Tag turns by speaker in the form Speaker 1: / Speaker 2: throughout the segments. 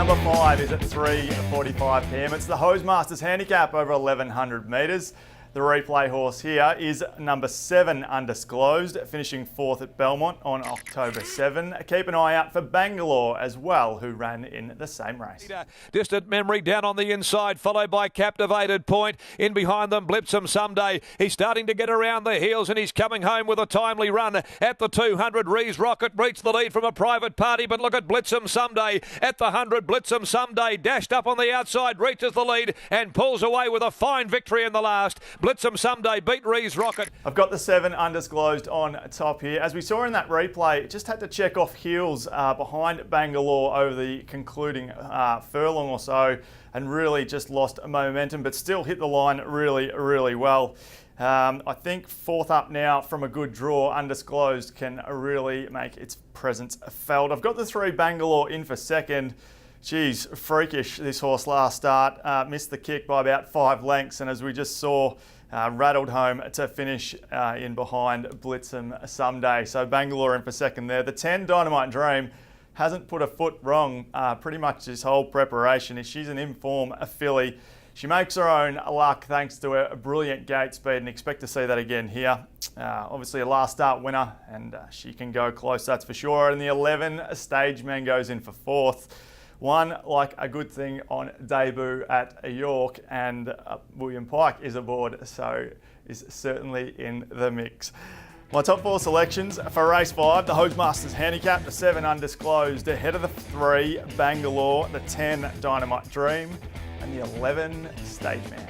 Speaker 1: number 5 is at 3:45 p.m. It's the Hosemasters Handicap over 1,100 metres. The replay horse here is number 7, Undisclosed, finishing 4th at Belmont on October 7. Keep an eye out for Bangalore as well, who ran in the same race.
Speaker 2: Distant Memory down on the inside, followed by Captivated Point. In behind them, Blitzum Someday. He's starting to get around the heels and he's coming home with a timely run at the 200. Rees Rocket reached the lead from a private party, but look at Blitzum Someday at the 100. Blitzum Someday dashed up on the outside, reaches the lead and pulls away with a fine victory in the last. Blitzum Someday beat Rees Rocket.
Speaker 1: I've got the 7 Undisclosed on top here. As we saw in that replay, just had to check off heels behind Bangalore over the concluding furlong or so and really just lost momentum, but still hit the line really well. I think 4th up now from a good draw, Undisclosed can really make its presence felt. I've got the 3 Bangalore in for second. Geez, freakish this horse last start. Missed the kick by about 5 lengths, and as we just saw, rattled home to finish in behind Blitzum Someday. So Bangalore in for second there. The 10 Dynamite Dream hasn't put a foot wrong pretty much this whole preparation. She's an in-form filly. She makes her own luck thanks to a brilliant gate speed, and expect to see that again here. Obviously a last start winner, and she can go close, that's for sure. And the 11 Stage Man goes in for 4th. One like a good thing on debut at York, and William Pike is aboard, so is certainly in the mix. My top 4 selections for race 5, the Hosemasters Handicap, the 7 Undisclosed, ahead of the 3 Bangalore, the 10 Dynamite Dream, and the 11 Stage Man.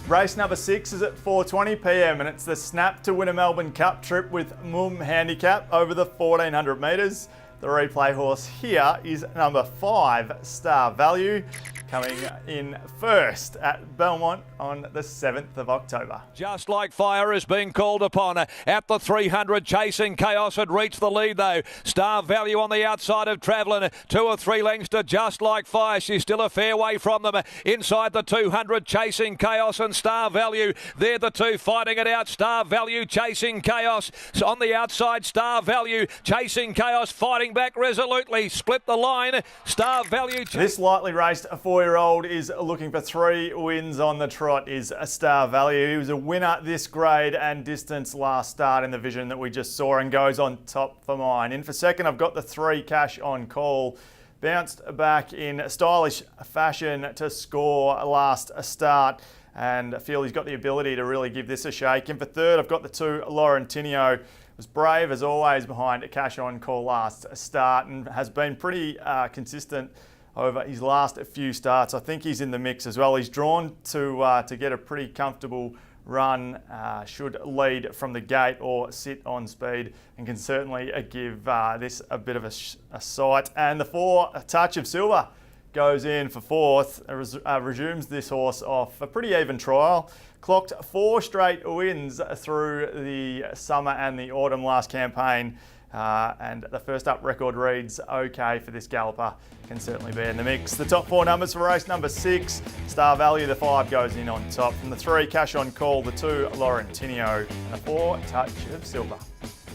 Speaker 1: Race number 6 is at 4:20 p.m. and it's the Snap to win a Melbourne Cup trip with Mum Handicap over the 1,400 metres. The replay horse here is number 5, Star Value, coming in first at Belmont on the 7th of October.
Speaker 2: Just Like Fire is being called upon at the 300. Chasing Chaos had reached the lead though. Star Value on the outside of Travelin, 2 or 3 lengths to Just Like Fire. She's still a fair way from them. Inside the 200, Chasing Chaos and Star Value. They're the 2 fighting it out. Star Value, Chasing Chaos. So on the outside, Star Value, Chasing Chaos fighting back resolutely. Split the line. Star Value.
Speaker 1: This lightly raced 4-year-old is looking for 3 wins on the trot, is a Star Value. He was a winner this grade and distance last start in the Vision that we just saw, and goes on top for mine. In for second, I've got the 3 Cash on Call. Bounced back in stylish fashion to score last start, and I feel he's got the ability to really give this a shake. In for third, I've got the 2 Laurentinio. Was brave as always behind a Cash on Call last start, and has been pretty consistent over his last few starts. I think he's in the mix as well. He's drawn to get a pretty comfortable run, should lead from the gate or sit on speed, and can certainly give this a bit of a sight. And the 4 Touch of Silver goes in for 4th, resumes this horse off a pretty even trial. Clocked 4 straight wins through the summer and the autumn last campaign, and the first up record reads okay for this galloper. Can certainly be in the mix. The top 4 numbers for race number 6, Star Value, the 5 goes in on top. From the 3 Cash on Call, the 2 Laurentinio, and the 4 Touch of Silver.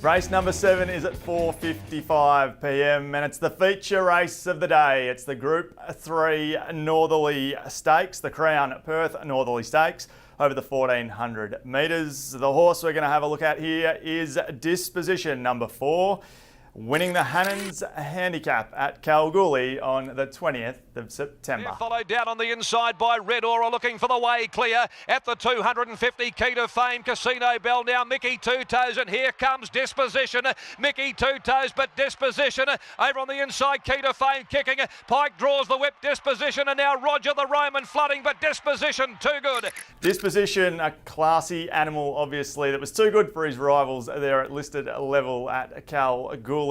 Speaker 1: Race number 7 is at 4:55 p.m. and it's the feature race of the day. It's the Group 3 Northerly Stakes, the Crown Perth Northerly Stakes over the 1,400 metres. The horse we're going to have a look at here is Disposition, number 4. Winning the Hannans Handicap at Kalgoorlie on the 20th of September.
Speaker 2: Followed down on the inside by Red Aura, looking for the way clear at the 250. Key to Fame, Casino Bell now, Mickey Two Toes, and here comes Disposition. Mickey Two Toes, but Disposition over on the inside. Key to Fame kicking. Pike draws the whip. Disposition, and now Roger the Roman flooding, but Disposition too good.
Speaker 1: Disposition, a classy animal, obviously, that was too good for his rivals there at listed level at Kalgoorlie.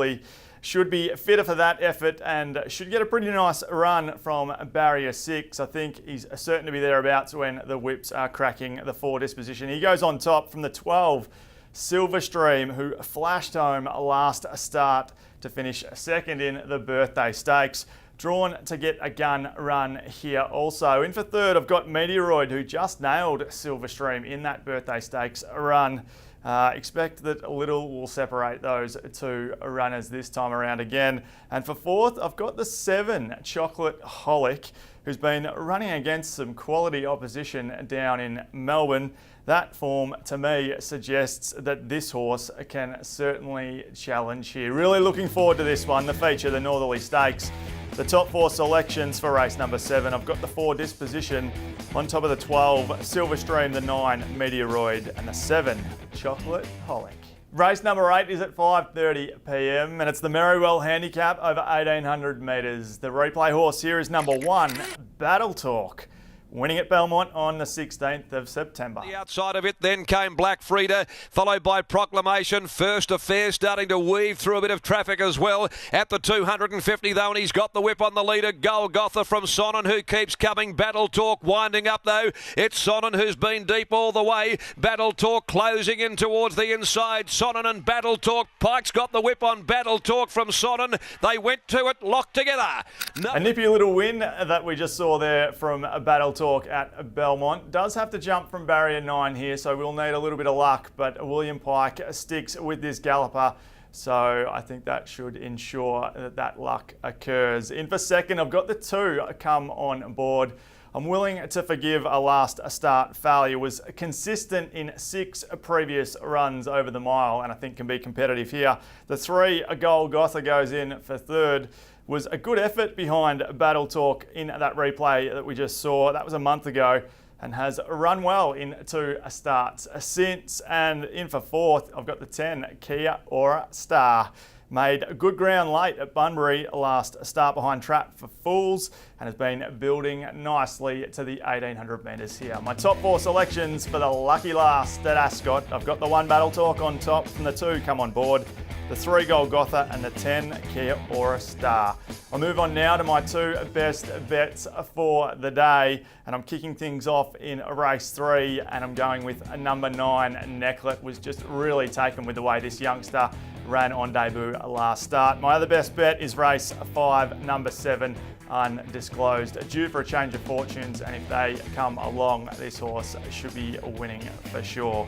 Speaker 1: Should be fitter for that effort and should get a pretty nice run from barrier 6. I think he's certain to be thereabouts when the whips are cracking the 4 Disposition. He goes on top from the 12 Silverstream, who flashed home last start to finish second in the Birthday Stakes. Drawn to get a gun run here also. In for third, I've got Meteoroid, who just nailed Silverstream in that Birthday Stakes run. Expect that little will separate those two runners this time around again. And for fourth, I've got the 7, Chocolate Holic, who's been running against some quality opposition down in Melbourne. That form, to me, suggests that this horse can certainly challenge here. Really looking forward to this one, the feature, the Northerly Stakes. The top 4 selections for race number 7. I've got the 4, Disposition. On top of the 12, Silverstream, the 9, Meteoroid, and the 7, Chocolate Holic. Race number 8 is at 5:30 p.m. and it's the Merriwell Handicap over 1,800 metres. The replay horse here is number 1, Battle Talk, winning at Belmont on the 16th of September.
Speaker 2: The outside of it then came Black Frida, followed by Proclamation. First Affair starting to weave through a bit of traffic as well. At the 250 though, and he's got the whip on the leader. Golgotha from Sonnen, who keeps coming. Battle Talk winding up though. It's Sonnen who's been deep all the way. Battle Talk closing in towards the inside. Sonnen and Battle Talk. Pike's got the whip on Battle Talk from Sonnen. They went to it, locked together.
Speaker 1: A nippy little win that we just saw there from Battle Talk at Belmont. Does have to jump from barrier 9 here, so we'll need a little bit of luck, but William Pike sticks with this galloper, so I think that should ensure that luck occurs. In for second, I've got the 2 Come On Board. I'm willing to forgive a last start failure. Was consistent in 6 previous runs over the mile, and I think can be competitive here. The 3 Golgotha goes in for third. Was a good effort behind Battle Talk in that replay that we just saw. That was a month ago and has run well in 2 starts since. And in for fourth, I've got the 10 Kia Ora Star. Made good ground late at Bunbury last start behind Trap for Fools and has been building nicely to the 1,800 metres here. My top 4 selections for the lucky last at Ascot. I've got the 1 Battle Talk on top from the 2 Come On Board, the 3 Golgotha and the 10 Kia Ora Star. I'll move on now to my 2 best bets for the day, and I'm kicking things off in race 3, and I'm going with a number 9 Necklet. Was just really taken with the way this youngster ran on debut last start. My other best bet is race 5, number 7 Undisclosed, due for a change of fortunes, and if they come along, this horse should be winning for sure.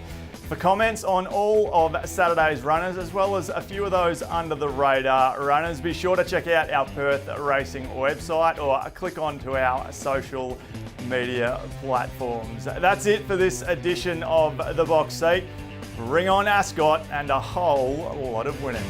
Speaker 1: For comments on all of Saturday's runners, as well as a few of those under the radar runners, be sure to check out our Perth Racing website or click on to our social media platforms. That's it for this edition of The Box Seat. Ring on Ascot and a whole lot of winners.